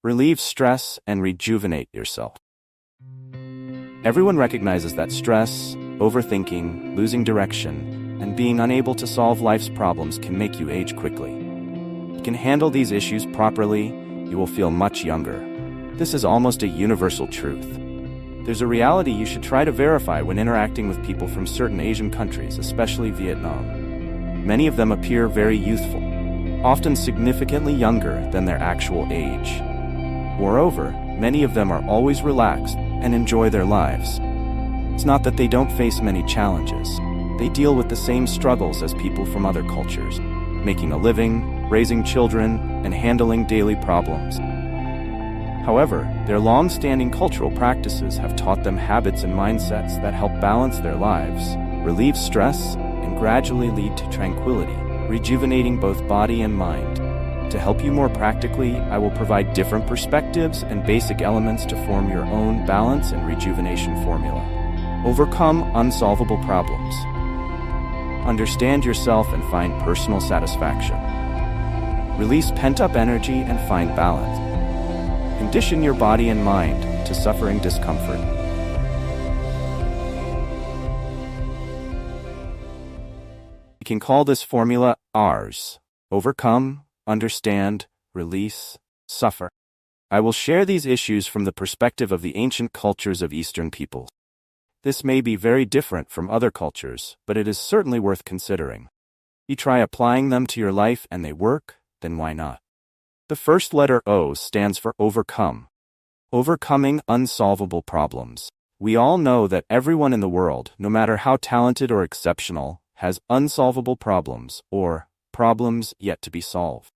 relieve stress, and rejuvenate yourself. Everyone recognizes that stress, overthinking, losing direction, and being unable to solve life's problems can make you age quickly. If you can handle these issues properly, you will feel much younger. This is almost a universal truth. There's a reality you should try to verify when interacting with people from certain Asian countries, especially Vietnam. Many of them appear very youthful, often significantly younger than their actual age. Moreover, many of them are always relaxed and enjoy their lives. It's not that they don't face many challenges. They deal with the same struggles as people from other cultures, making a living, raising children, and handling daily problems. However, their long-standing cultural practices have taught them habits and mindsets that help balance their lives, relieve stress, and gradually lead to tranquility, rejuvenating both body and mind. To help you more practically, I will provide different perspectives and basic elements to form your own balance and rejuvenation formula. Overcome unsolvable problems. Understand yourself and find personal satisfaction. Release pent-up energy and find balance. Condition your body and mind to suffering discomfort. We can call this formula ours. Overcome, understand, release, suffer. I will share these issues from the perspective of the ancient cultures of Eastern peoples. This may be very different from other cultures, but it is certainly worth considering. You try applying them to your life and they work, then why not? The first letter O stands for overcome. Overcoming unsolvable problems. We all know that everyone in the world, no matter how talented or exceptional, has unsolvable problems or problems yet to be solved.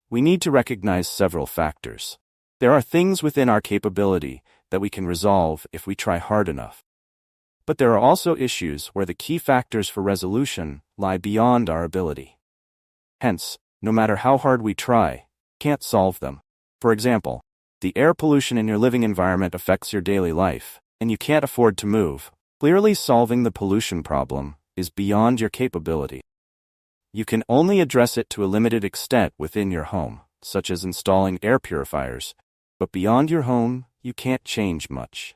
We need to recognize several factors. There are things within our capability that we can resolve if we try hard enough. But there are also issues where the key factors for resolution lie beyond our ability. Hence, no matter how hard we try, can't solve them. For example, the air pollution in your living environment affects your daily life, and you can't afford to move. Clearly, solving the pollution problem is beyond your capability. You can only address it to a limited extent within your home, such as installing air purifiers, but beyond your home, you can't change much.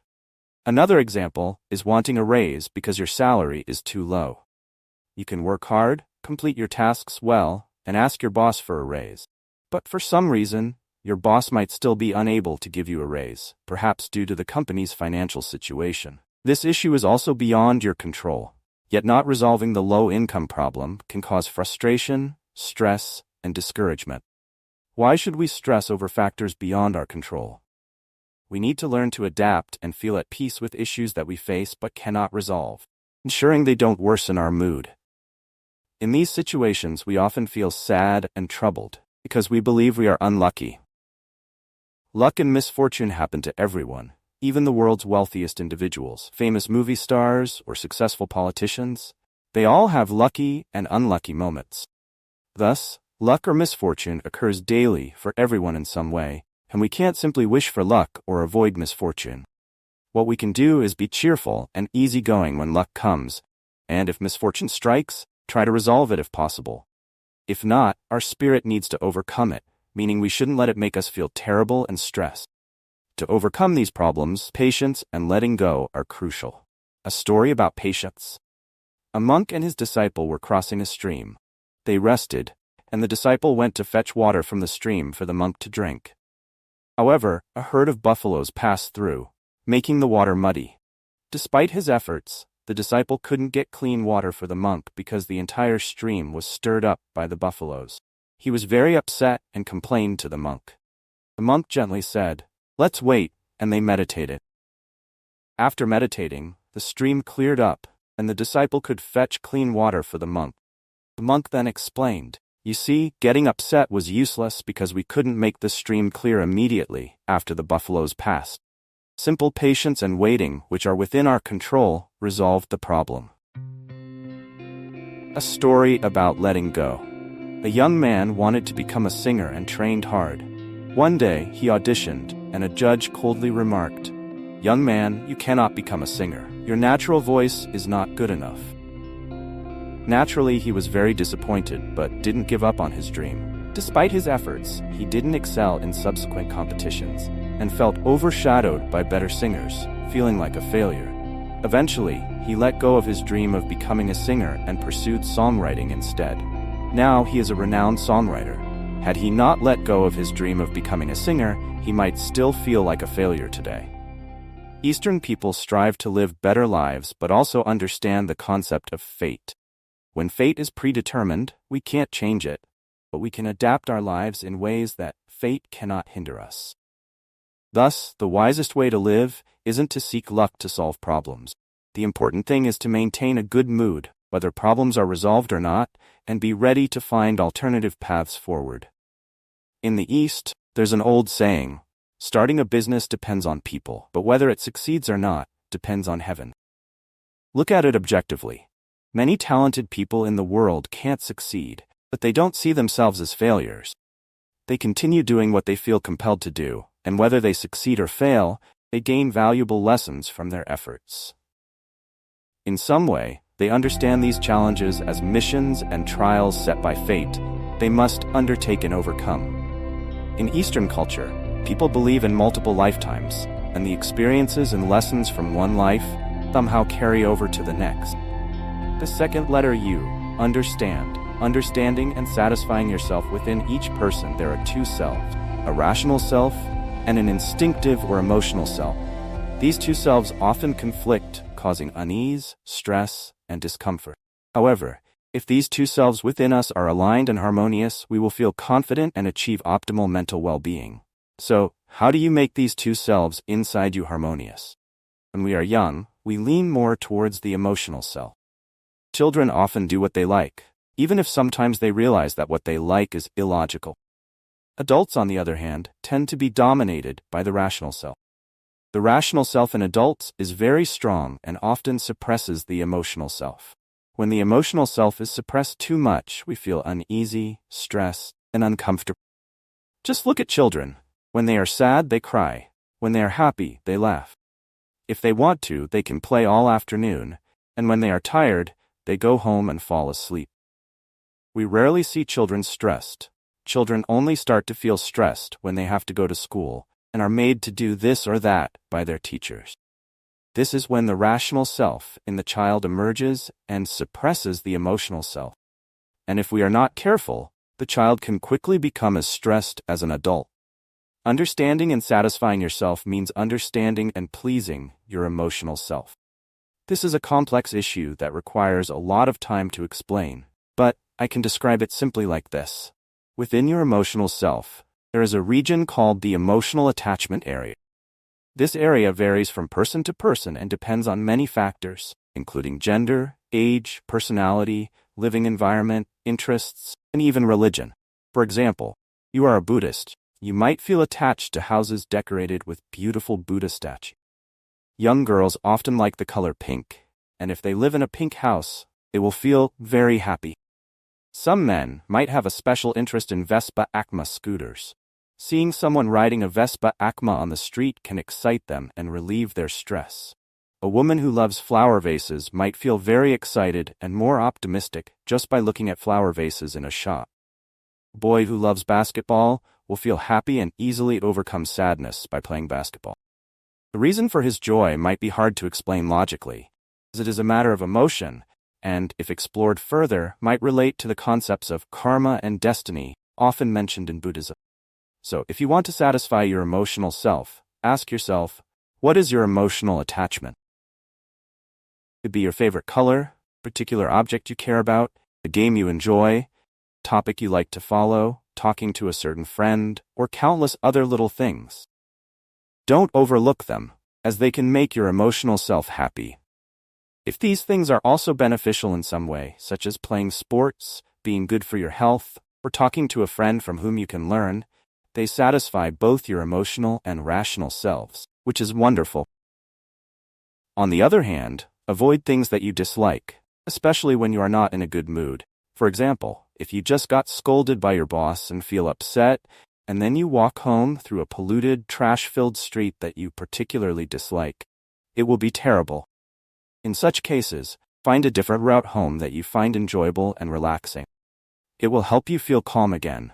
Another example is wanting a raise because your salary is too low. You can work hard, complete your tasks well, and ask your boss for a raise. But for some reason, your boss might still be unable to give you a raise, perhaps due to the company's financial situation. This issue is also beyond your control, yet not resolving the low-income problem can cause frustration, stress, and discouragement. Why should we stress over factors beyond our control? We need to learn to adapt and feel at peace with issues that we face but cannot resolve, ensuring they don't worsen our mood. In these situations, we often feel sad and troubled, because we believe we are unlucky. Luck and misfortune happen to everyone, even the world's wealthiest individuals, famous movie stars, or successful politicians. They all have lucky and unlucky moments. Thus, luck or misfortune occurs daily for everyone in some way, and we can't simply wish for luck or avoid misfortune. What we can do is be cheerful and easygoing when luck comes, and if misfortune strikes, try to resolve it if possible. If not, our spirit needs to overcome it, meaning we shouldn't let it make us feel terrible and stressed. To overcome these problems, patience and letting go are crucial. A story about patience. A monk and his disciple were crossing a stream. They rested, and the disciple went to fetch water from the stream for the monk to drink. However, a herd of buffaloes passed through, making the water muddy. Despite his efforts, the disciple couldn't get clean water for the monk because the entire stream was stirred up by the buffaloes. He was very upset and complained to the monk. The monk gently said, "Let's wait," and they meditated. After meditating, the stream cleared up, and the disciple could fetch clean water for the monk. The monk then explained, "You see, getting upset was useless because we couldn't make the stream clear immediately after the buffaloes passed. Simple patience and waiting, which are within our control, resolved the problem." A story about letting go. A young man wanted to become a singer and trained hard. One day, he auditioned, and a judge coldly remarked, "Young man, you cannot become a singer. Your natural voice is not good enough." Naturally, he was very disappointed, but didn't give up on his dream. Despite his efforts, he didn't excel in subsequent competitions and felt overshadowed by better singers, feeling like a failure. Eventually, he let go of his dream of becoming a singer and pursued songwriting instead. Now he is a renowned songwriter. Had he not let go of his dream of becoming a singer, he might still feel like a failure today. Eastern people strive to live better lives but also understand the concept of fate. When fate is predetermined, we can't change it, but we can adapt our lives in ways that fate cannot hinder us. Thus, the wisest way to live isn't to seek luck to solve problems. The important thing is to maintain a good mood, whether problems are resolved or not, and be ready to find alternative paths forward. In the East, there's an old saying, starting a business depends on people, but whether it succeeds or not depends on heaven. Look at it objectively. Many talented people in the world can't succeed, but they don't see themselves as failures. They continue doing what they feel compelled to do, and whether they succeed or fail, they gain valuable lessons from their efforts. In some way, they understand these challenges as missions and trials set by fate they must undertake and overcome. In Eastern culture, people believe in multiple lifetimes, and the experiences and lessons from one life somehow carry over to the next. The second letter U, understand. Understanding and satisfying yourself within each person, there are two selves, a rational self and an instinctive or emotional self. These two selves often conflict, causing unease, stress, and discomfort. However, if these two selves within us are aligned and harmonious, we will feel confident and achieve optimal mental well-being. So, how do you make these two selves inside you harmonious? When we are young, we lean more towards the emotional self. Children often do what they like, even if sometimes they realize that what they like is illogical. Adults, on the other hand, tend to be dominated by the rational self. The rational self in adults is very strong and often suppresses the emotional self. When the emotional self is suppressed too much, we feel uneasy, stressed, and uncomfortable. Just look at children. When they are sad, they cry. When they are happy, they laugh. If they want to, they can play all afternoon, and when they are tired, they go home and fall asleep. We rarely see children stressed. Children only start to feel stressed when they have to go to school and are made to do this or that by their teachers. This is when the rational self in the child emerges and suppresses the emotional self. And if we are not careful, the child can quickly become as stressed as an adult. Understanding and satisfying yourself means understanding and pleasing your emotional self. This is a complex issue that requires a lot of time to explain, but I can describe it simply like this. Within your emotional self, there is a region called the emotional attachment area. This area varies from person to person and depends on many factors, including gender, age, personality, living environment, interests, and even religion. For example, you are a Buddhist. You might feel attached to houses decorated with beautiful Buddha statues. Young girls often like the color pink, and if they live in a pink house, they will feel very happy. Some men might have a special interest in Vespa Acma scooters. Seeing someone riding a Vespa Acma on the street can excite them and relieve their stress. A woman who loves flower vases might feel very excited and more optimistic just by looking at flower vases in a shop. A boy who loves basketball will feel happy and easily overcome sadness by playing basketball. The reason for his joy might be hard to explain logically, as it is a matter of emotion, and, if explored further, might relate to the concepts of karma and destiny, often mentioned in Buddhism. So, if you want to satisfy your emotional self, ask yourself, what is your emotional attachment? It could be your favorite color, particular object you care about, a game you enjoy, topic you like to follow, talking to a certain friend, or countless other little things. Don't overlook them, as they can make your emotional self happy. If these things are also beneficial in some way, such as playing sports, being good for your health, or talking to a friend from whom you can learn, they satisfy both your emotional and rational selves, which is wonderful. On the other hand, avoid things that you dislike, especially when you are not in a good mood. For example, if you just got scolded by your boss and feel upset, and then you walk home through a polluted, trash-filled street that you particularly dislike, it will be terrible. In such cases, find a different route home that you find enjoyable and relaxing. It will help you feel calm again.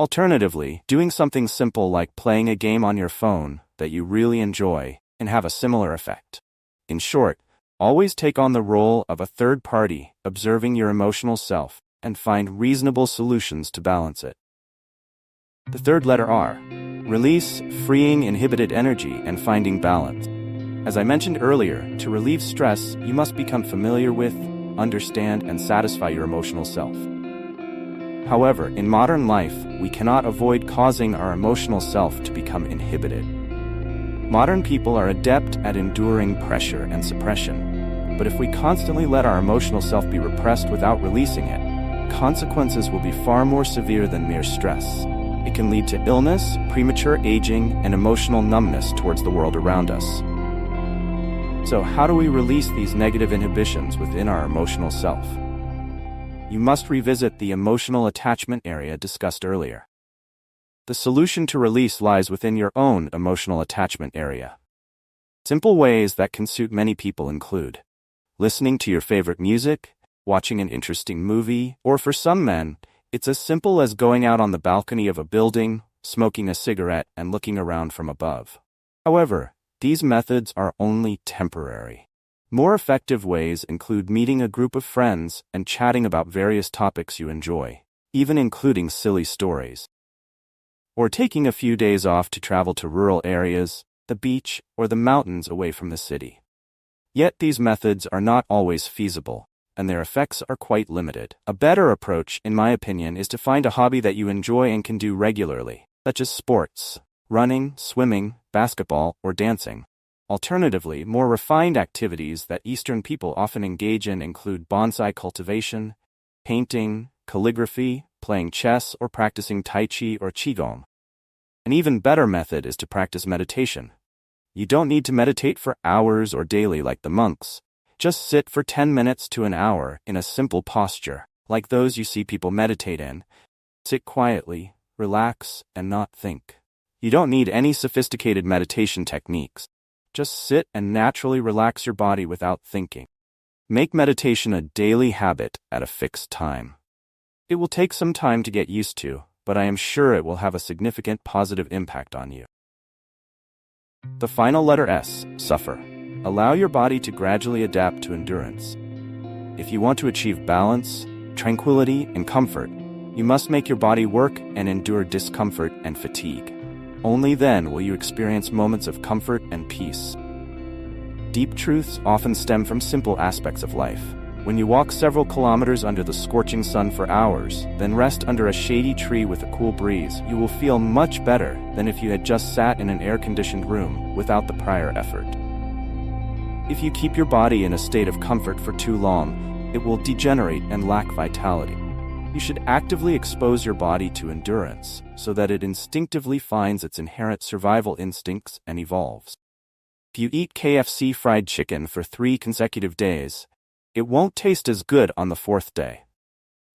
Alternatively, doing something simple like playing a game on your phone that you really enjoy can have a similar effect. In short, always take on the role of a third party, observing your emotional self, and find reasonable solutions to balance it. The third letter R. Release, freeing inhibited energy and finding balance. As I mentioned earlier, to relieve stress, you must become familiar with, understand, and satisfy your emotional self. However, in modern life, we cannot avoid causing our emotional self to become inhibited. Modern people are adept at enduring pressure and suppression, but if we constantly let our emotional self be repressed without releasing it, consequences will be far more severe than mere stress. It can lead to illness, premature aging, and emotional numbness towards the world around us. So, how do we release these negative inhibitions within our emotional self? You must revisit the emotional attachment area discussed earlier. The solution to release lies within your own emotional attachment area. Simple ways that can suit many people include listening to your favorite music, watching an interesting movie, or for some men, it's as simple as going out on the balcony of a building, smoking a cigarette, and looking around from above. However, these methods are only temporary. More effective ways include meeting a group of friends and chatting about various topics you enjoy, even including silly stories. Or taking a few days off to travel to rural areas, the beach, or the mountains away from the city. Yet these methods are not always feasible, and their effects are quite limited. A better approach, in my opinion, is to find a hobby that you enjoy and can do regularly, such as sports, running, swimming, basketball, or dancing. Alternatively, more refined activities that Eastern people often engage in include bonsai cultivation, painting, calligraphy, playing chess, or practicing Tai Chi or Qigong. An even better method is to practice meditation. You don't need to meditate for hours or daily like the monks. Just sit for 10 minutes to an hour in a simple posture, like those you see people meditate in. Sit quietly, relax, and not think. You don't need any sophisticated meditation techniques. Just sit and naturally relax your body without thinking. Make meditation a daily habit at a fixed time. It will take some time to get used to, but I am sure it will have a significant positive impact on you. The final letter S, suffer. Allow your body to gradually adapt to endurance. If you want to achieve balance, tranquility, and comfort, you must make your body work and endure discomfort and fatigue. Only then will you experience moments of comfort and peace. Deep truths often stem from simple aspects of life. When you walk several kilometers under the scorching sun for hours, then rest under a shady tree with a cool breeze, you will feel much better than if you had just sat in an air-conditioned room without the prior effort. If you keep your body in a state of comfort for too long, it will degenerate and lack vitality. You should actively expose your body to endurance so that it instinctively finds its inherent survival instincts and evolves. If you eat KFC fried chicken for 3 consecutive days, it won't taste as good on the 4th day.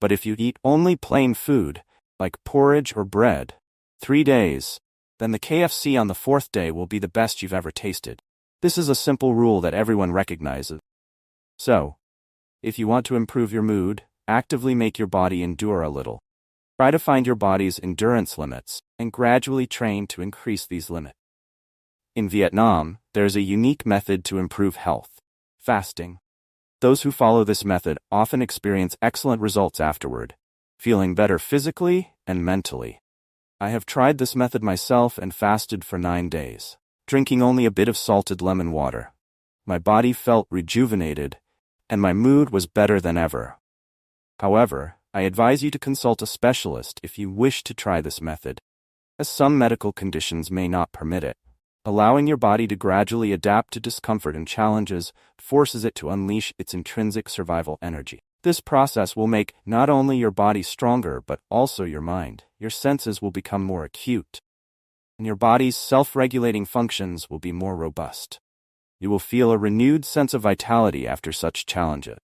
But if you eat only plain food, like porridge or bread, 3 days, then the KFC on the 4th day will be the best you've ever tasted. This is a simple rule that everyone recognizes. So, if you want to improve your mood, actively make your body endure a little. Try to find your body's endurance limits and gradually train to increase these limits. In Vietnam, there is a unique method to improve health: fasting. Those who follow this method often experience excellent results afterward, feeling better physically and mentally. I have tried this method myself and fasted for 9 days, drinking only a bit of salted lemon water. My body felt rejuvenated, and my mood was better than ever. However, I advise you to consult a specialist if you wish to try this method, as some medical conditions may not permit it. Allowing your body to gradually adapt to discomfort and challenges forces it to unleash its intrinsic survival energy. This process will make not only your body stronger but also your mind. Your senses will become more acute, and your body's self-regulating functions will be more robust. You will feel a renewed sense of vitality after such challenges.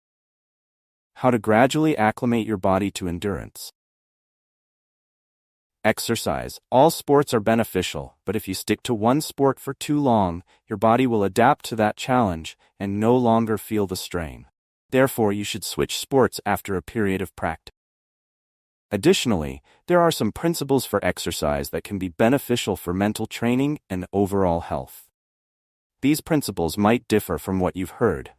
How to gradually acclimate your body to endurance. Exercise. All sports are beneficial, but if you stick to one sport for too long, your body will adapt to that challenge and no longer feel the strain. Therefore, you should switch sports after a period of practice. Additionally, there are some principles for exercise that can be beneficial for mental training and overall health. These principles might differ from what you've heard,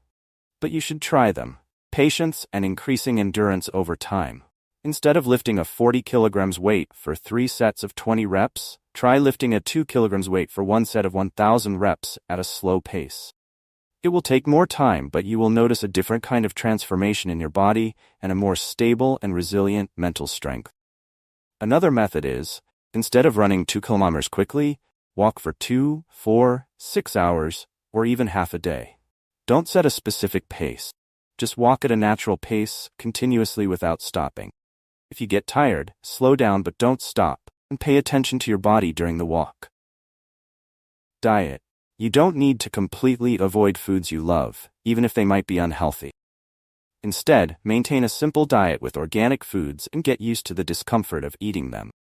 but you should try them. Patience and increasing endurance over time. Instead of lifting a 40 kilograms weight for 3 sets of 20 reps, try lifting a 2 kilograms weight for 1 set of 1,000 reps at a slow pace. It will take more time, but you will notice a different kind of transformation in your body and a more stable and resilient mental strength. Another method is, instead of running 2 kilometers quickly, walk for 2, 4, 6 hours, or even half a day. Don't set a specific pace. Just walk at a natural pace, continuously without stopping. If you get tired, slow down but don't stop, and pay attention to your body during the walk. Diet. You don't need to completely avoid foods you love, even if they might be unhealthy. Instead, maintain a simple diet with organic foods and get used to the discomfort of eating them.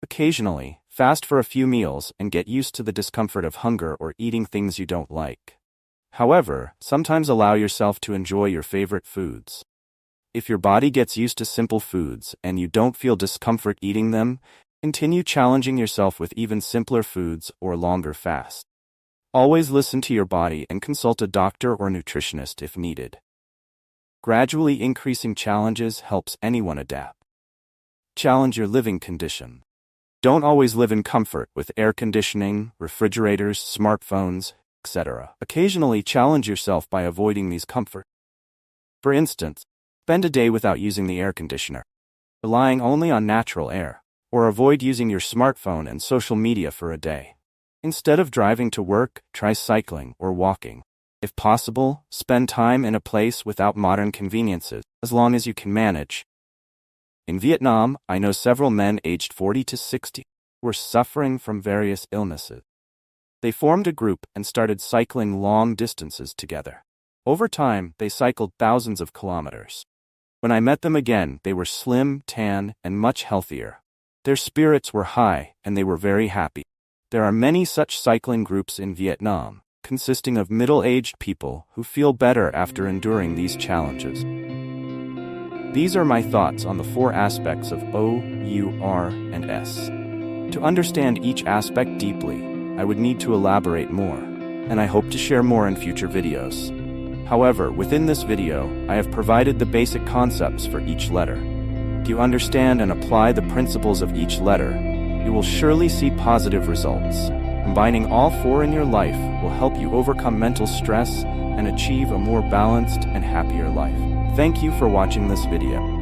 Occasionally, fast for a few meals and get used to the discomfort of hunger or eating things you don't like. However, sometimes allow yourself to enjoy your favorite foods. If your body gets used to simple foods and you don't feel discomfort eating them, continue challenging yourself with even simpler foods or longer fasts. Always listen to your body and consult a doctor or nutritionist if needed. Gradually increasing challenges helps anyone adapt. Challenge your living condition. Don't always live in comfort with air conditioning, refrigerators, smartphones, etc. Occasionally challenge yourself by avoiding these comforts. For instance, spend a day without using the air conditioner, relying only on natural air, or avoid using your smartphone and social media for a day. Instead of driving to work, try cycling or walking. If possible, spend time in a place without modern conveniences, as long as you can manage. In Vietnam, I know several men aged 40 to 60 were suffering from various illnesses. They formed a group and started cycling long distances together. Over time, they cycled thousands of kilometers. When I met them again, they were slim, tan, and much healthier. Their spirits were high, and they were very happy. There are many such cycling groups in Vietnam, consisting of middle-aged people who feel better after enduring these challenges. These are my thoughts on the 4 aspects of O, U, R, and S. To understand each aspect deeply, I would need to elaborate more, and I hope to share more in future videos. However, within this video, I have provided the basic concepts for each letter. If you understand and apply the principles of each letter, you will surely see positive results. Combining all 4 in your life will help you overcome mental stress and achieve a more balanced and happier life. Thank you for watching this video.